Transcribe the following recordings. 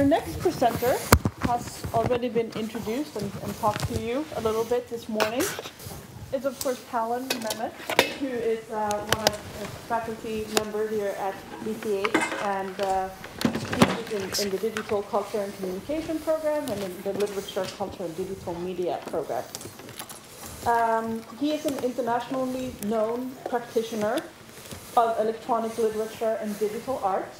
Our next presenter has already been introduced and talked to you a little bit this morning. It's of course Talan Memmott, who is one of the faculty member here at BCH, and he's in the Digital Culture and Communication program and in the Literature, Culture and Digital Media program. He is an internationally known practitioner of electronic literature and digital art,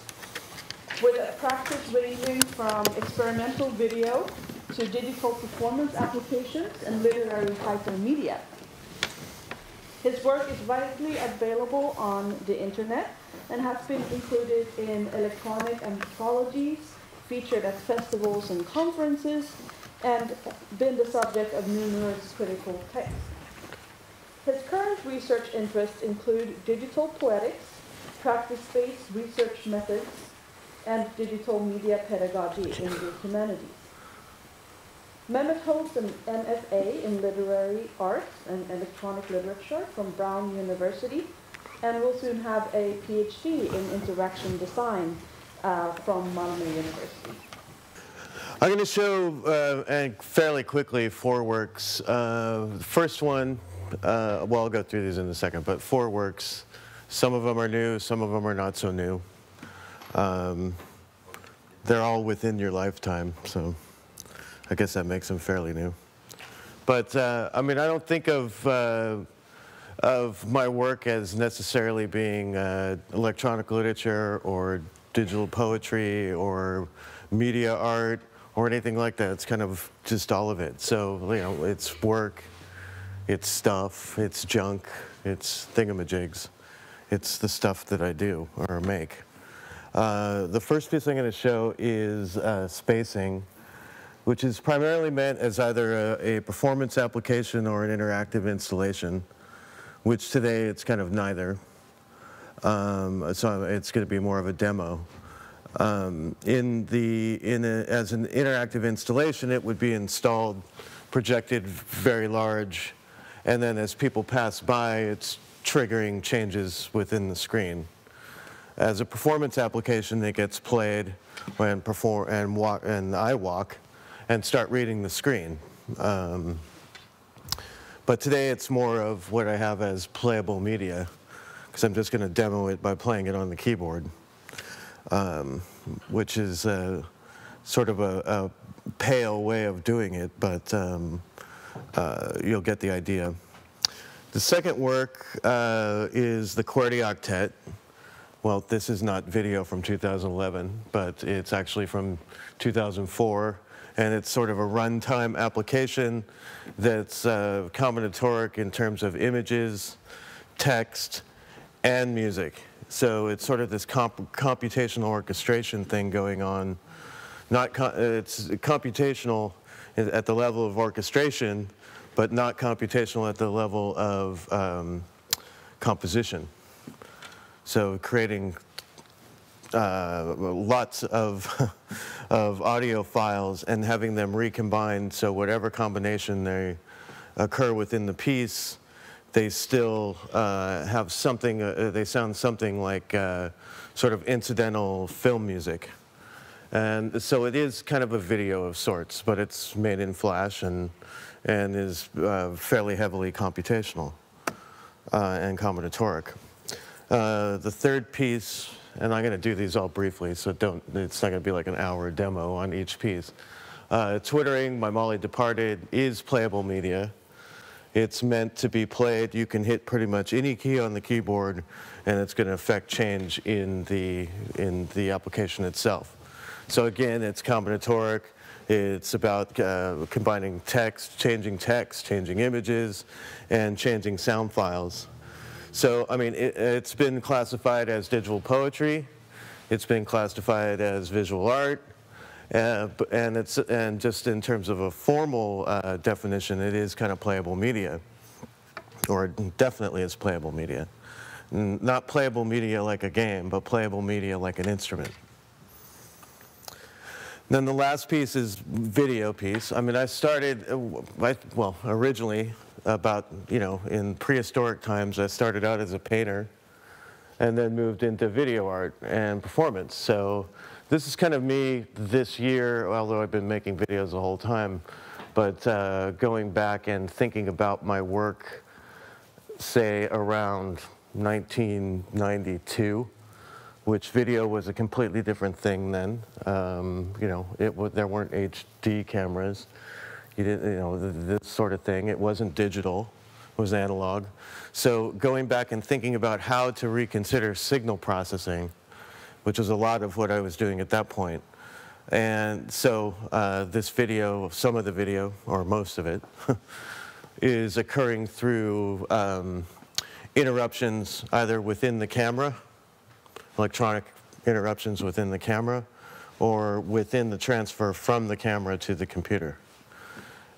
with a practice ranging from experimental video to digital performance applications and literary hypermedia. His work is widely available on the internet and has been included in electronic anthologies, featured at festivals and conferences, and been the subject of numerous critical texts. His current research interests include digital poetics, practice-based research methods, and digital media pedagogy in the humanities. Memmott holds an MFA in literary arts and electronic literature from Brown University, and will soon have a PhD in interaction design from Malmö University. I'm going to show fairly quickly 4 works. The first one, well, I'll go through these in a second, but 4 works. Some of them are new, some of them are not so new. They're all within your lifetime, so I guess that makes them fairly new. But I mean, I don't think of my work as necessarily being electronic literature or digital poetry or media art or anything like that. It's kind of just all of it. So, you know, it's work, it's stuff, it's junk, it's thingamajigs. It's the stuff that I do or make. The first piece I'm going to show is spacing, which is primarily meant as either a performance application or an interactive installation, which today it's kind of neither. So it's going to be more of a demo. As an interactive installation, it would be installed, projected very large, and then as people pass by, it's triggering changes within the screen. As a performance application, it gets played and I walk and start reading the screen. But today it's more of what I have as playable media, because I'm just going to demo it by playing it on the keyboard, which is sort of a pale way of doing it, but you'll get the idea. The second work is the QWERTY Octet. Well, this is not video from 2011, but it's actually from 2004, and it's sort of a runtime application that's combinatoric in terms of images, text, and music. So it's sort of this computational orchestration thing going on. It's computational at the level of orchestration, but not computational at the level of composition. So creating lots of audio files and having them recombined, so whatever combination they occur within the piece, they still have something, they sound something like sort of incidental film music. And so it is kind of a video of sorts, but it's made in Flash and is fairly heavily computational and combinatoric. The third piece, and I'm going to do these all briefly, so it's not going to be like an hour demo on each piece. Twittering, My Molly Departed, is playable media. It's meant to be played. You can hit pretty much any key on the keyboard, and it's going to affect change in the application itself. So again, it's combinatoric. It's about combining text, changing images, and changing sound files. So, I mean, it's been classified as digital poetry. It's been classified as visual art. And just in terms of a formal definition, it is kind of playable media, or definitely is playable media. Not playable media like a game, but playable media like an instrument. Then the last piece is video piece. I mean, I started, well, originally about, in prehistoric times, I started out as a painter and then moved into video art and performance. So this is kind of me this year, although I've been making videos the whole time, but going back and thinking about my work, say around 1992, which video was a completely different thing then. You know, there weren't HD cameras. You didn't, you know, this sort of thing. It wasn't digital. It was analog. So going back and thinking about how to reconsider signal processing, which was a lot of what I was doing at that point. And so this video, some of the video, or most of it, is occurring through interruptions either within the camera, electronic interruptions within the camera, or within the transfer from the camera to the computer,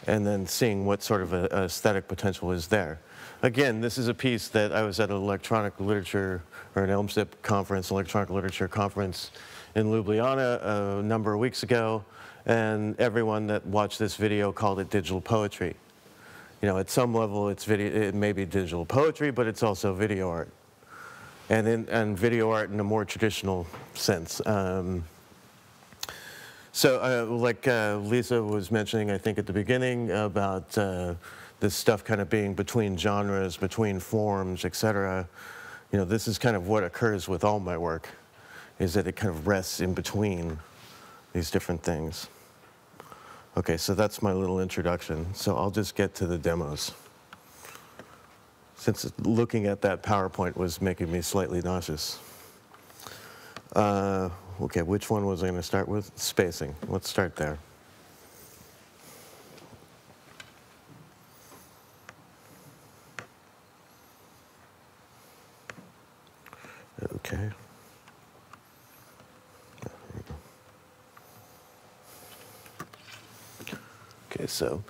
and then seeing what sort of aesthetic potential is there. Again, this is a piece that I was at an electronic literature, or an ELMSIP conference, electronic literature conference in Ljubljana a number of weeks ago, and everyone that watched this video called it digital poetry. You know, at some level it's video, it may be digital poetry, but it's also video art. And video art in a more traditional sense. Like Lisa was mentioning, I think at the beginning, about this stuff kind of being between genres, between forms, etc. You know, this is kind of what occurs with all my work, is that it kind of rests in between these different things. Okay, so that's my little introduction. So I'll just get to the demos, since looking at that PowerPoint was making me slightly nauseous. Okay, which one was I going to start with? Spacing. Let's start there. Okay. Okay, so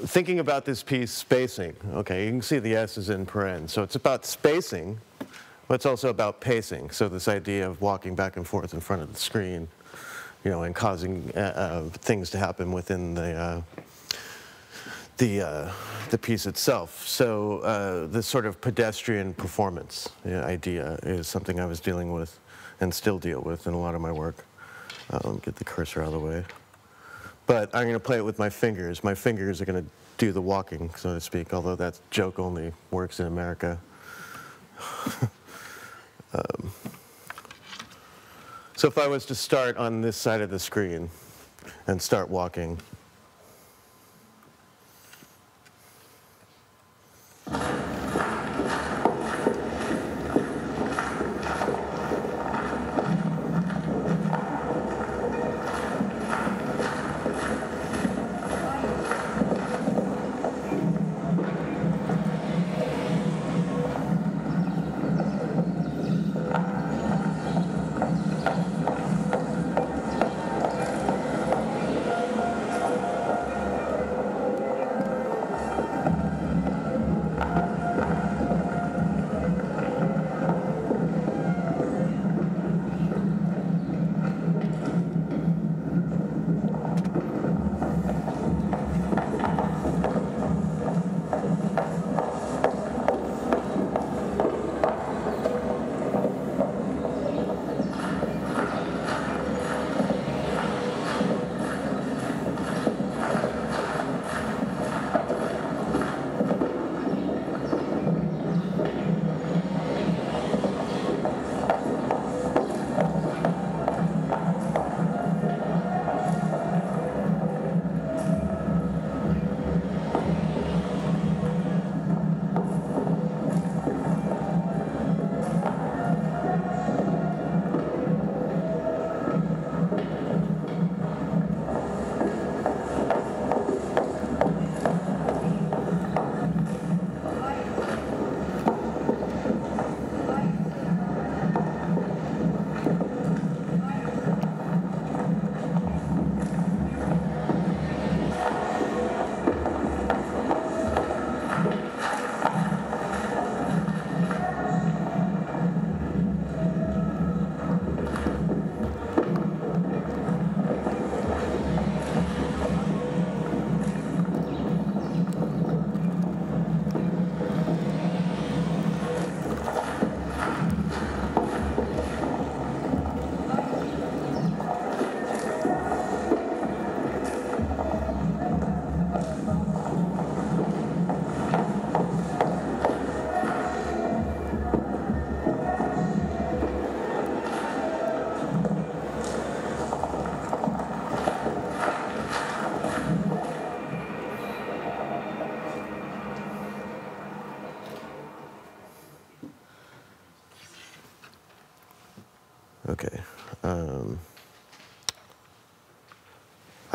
thinking about this piece, spacing. Okay, you can see the S is in paren. So it's about spacing, but it's also about pacing. So this idea of walking back and forth in front of the screen, you know, and causing things to happen within the piece itself. So this sort of pedestrian performance idea is something I was dealing with and still deal with in a lot of my work. Get the cursor out of the way. But I'm going to play it with my fingers. My fingers are going to do the walking, so to speak, although that joke only works in America. So if I was to start on this side of the screen and start walking.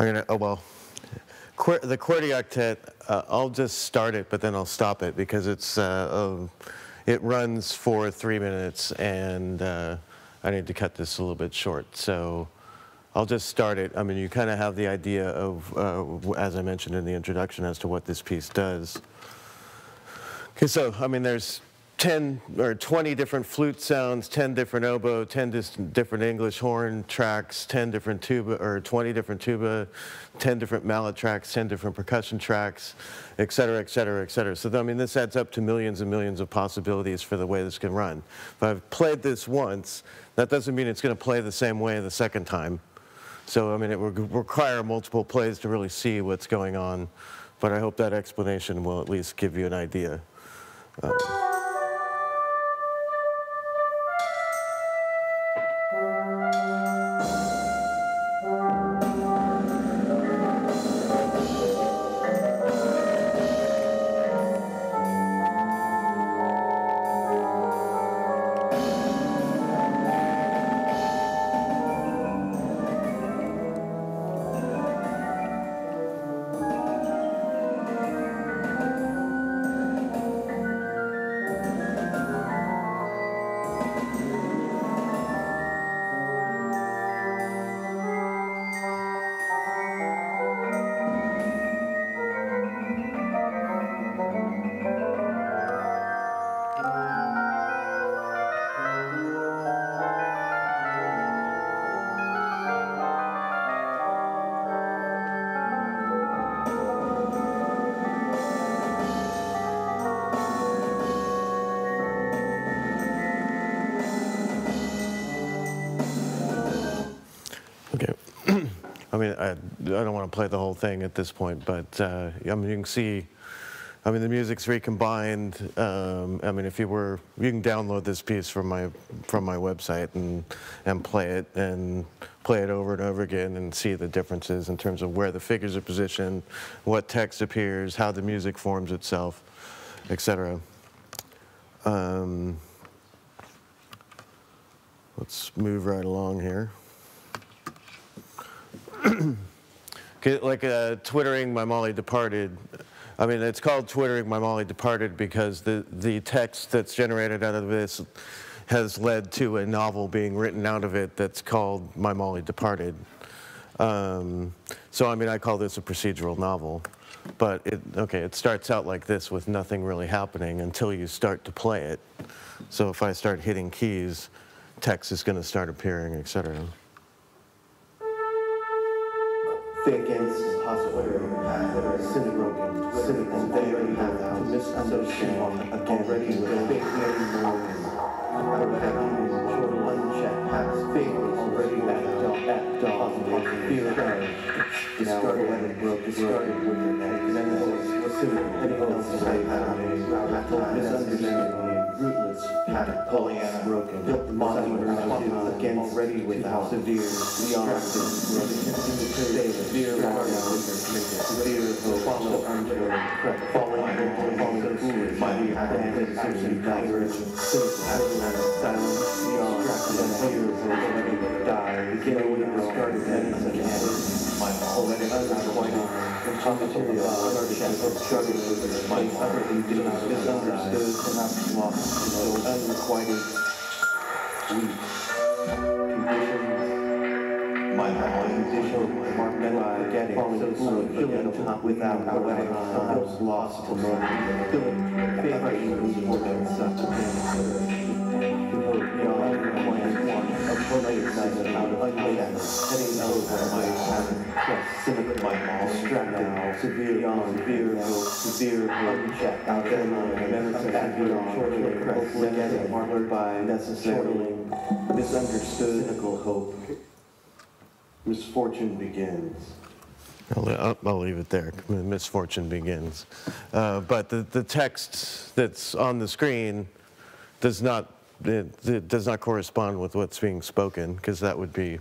I'm gonna, oh well, the QWERTY octet, I'll just start it, but then I'll stop it because it runs for 3 minutes, and I need to cut this a little bit short. So I'll just start it. I mean, you kind of have the idea of, as I mentioned in the introduction, as to what this piece does. Okay, so I mean, there's 10 or 20 different flute sounds, 10 different oboe, 10 different English horn tracks, 10 different tuba, or 20 different tuba, 10 different mallet tracks, 10 different percussion tracks, et cetera, et cetera, et cetera. So I mean, this adds up to millions and millions of possibilities for the way this can run. If I've played this once, that doesn't mean it's going to play the same way the second time. So I mean, it would require multiple plays to really see what's going on. But I hope that explanation will at least give you an idea. Okay. I mean, I don't want to play the whole thing at this point, but I mean, you can see, I mean, the music's recombined. I mean, you can download this piece from my website and play it over and over again and see the differences in terms of where the figures are positioned, what text appears, how the music forms itself, etc. Let's move right along here. Like Twittering My Molly Departed. I mean, it's called Twittering My Molly Departed because the text that's generated out of this has led to a novel being written out of it that's called My Molly Departed. So I mean, I call this a procedural novel. But it starts out like this with nothing really happening until you start to play it. So if I start hitting keys, text is going to start appearing, etc. Thick against hospital, broken, cynic, and they already have to misassociate already with fake morning. Short unchecked, has fake already at dog, fear discarded, discarded with your neck, anyone else's misunderstanding, rootless, Pollyanna, broken, built the monster against, ready without, severe, beyond, severe, follow under, falling foolish, mighty, absent, divergent, silence, beyond, ready to die, begin with discarded evidence, my poetic, unrequited, material, struggling with my utterly misunderstood, perhaps lost, unrequited, weak, conditions, my condition, marked by forgetting, falling foolish, without poetic times, lost to learn, filling, favorite, important such beyond of related out of unchecked, heading over my pattern, cynical, my distracted, severe, unchecked, out of shortly, marked by necessarily misunderstood, cynical hope. Misfortune begins. I'll leave it there. Misfortune begins. But the text that's on the screen does not correspond with what's being spoken, because that would be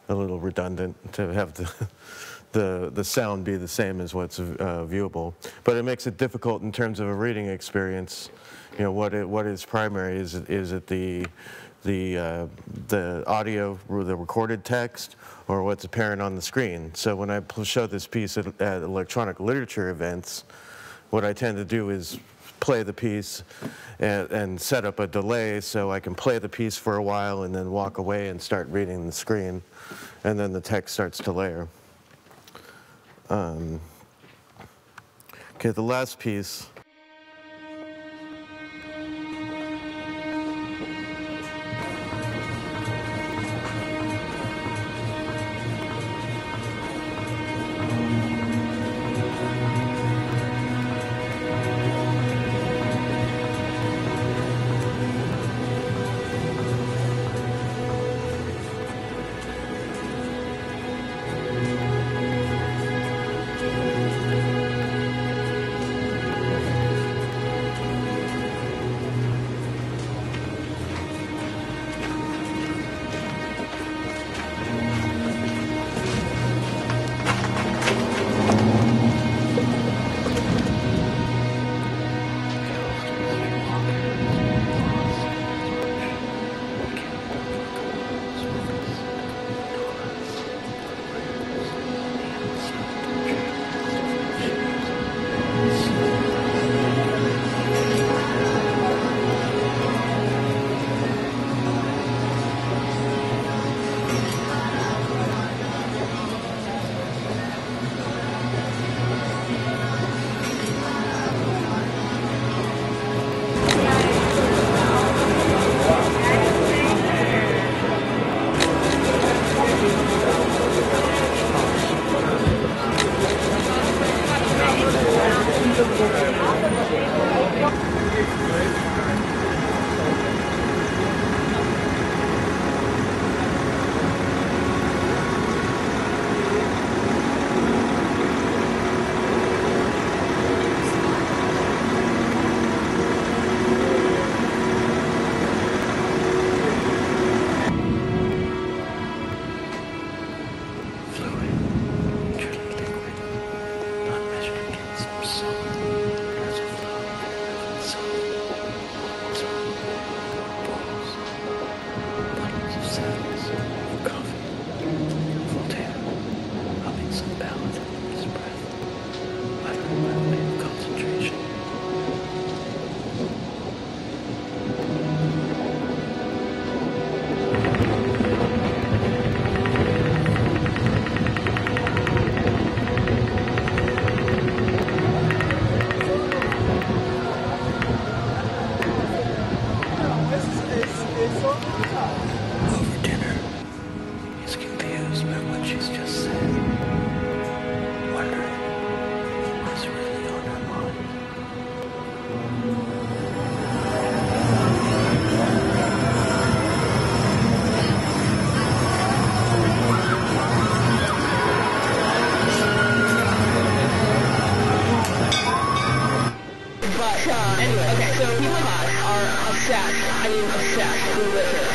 a little redundant to have the sound be the same as what's viewable. But it makes it difficult in terms of a reading experience. You know, what is primary? Is it the the audio, the recorded text, or what's apparent on the screen. So when I show this piece at electronic literature events, what I tend to do is play the piece and set up a delay so I can play the piece for a while and then walk away and start reading the screen, and then the text starts to layer. Okay, the last piece.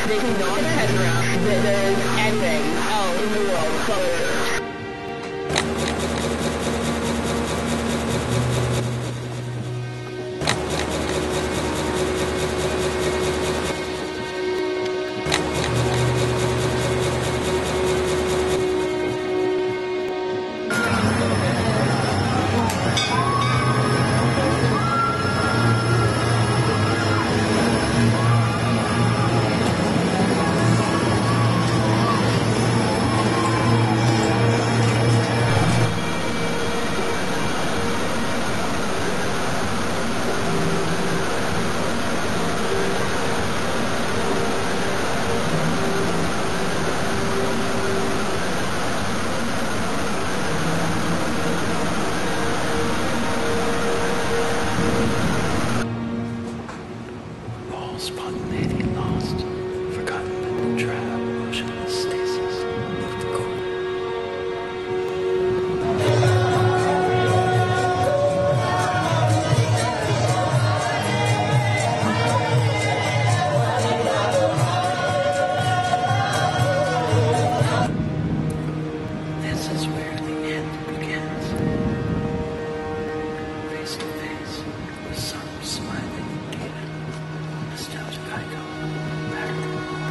They do not head around that there is anything else in the world but Earth. Spontaneity lost, forgotten in the drab, motionless stasis of the core. This is where the end begins. Face to face with some smiling demon. Nostalgic icon, pattern.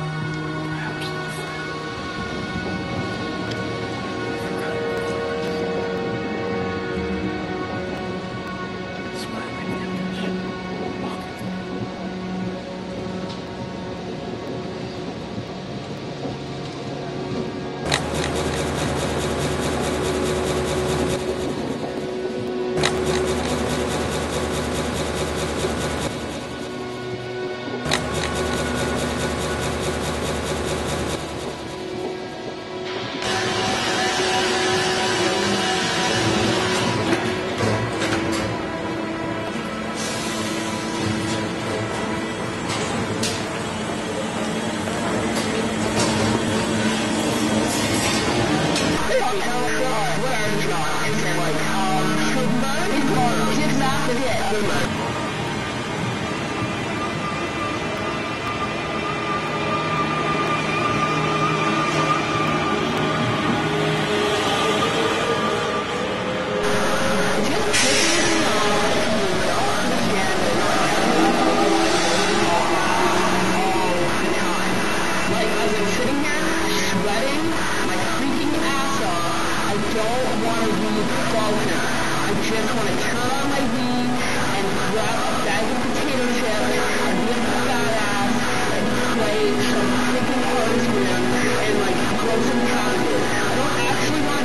some freaking cards in and like grow some challenges. I don't actually want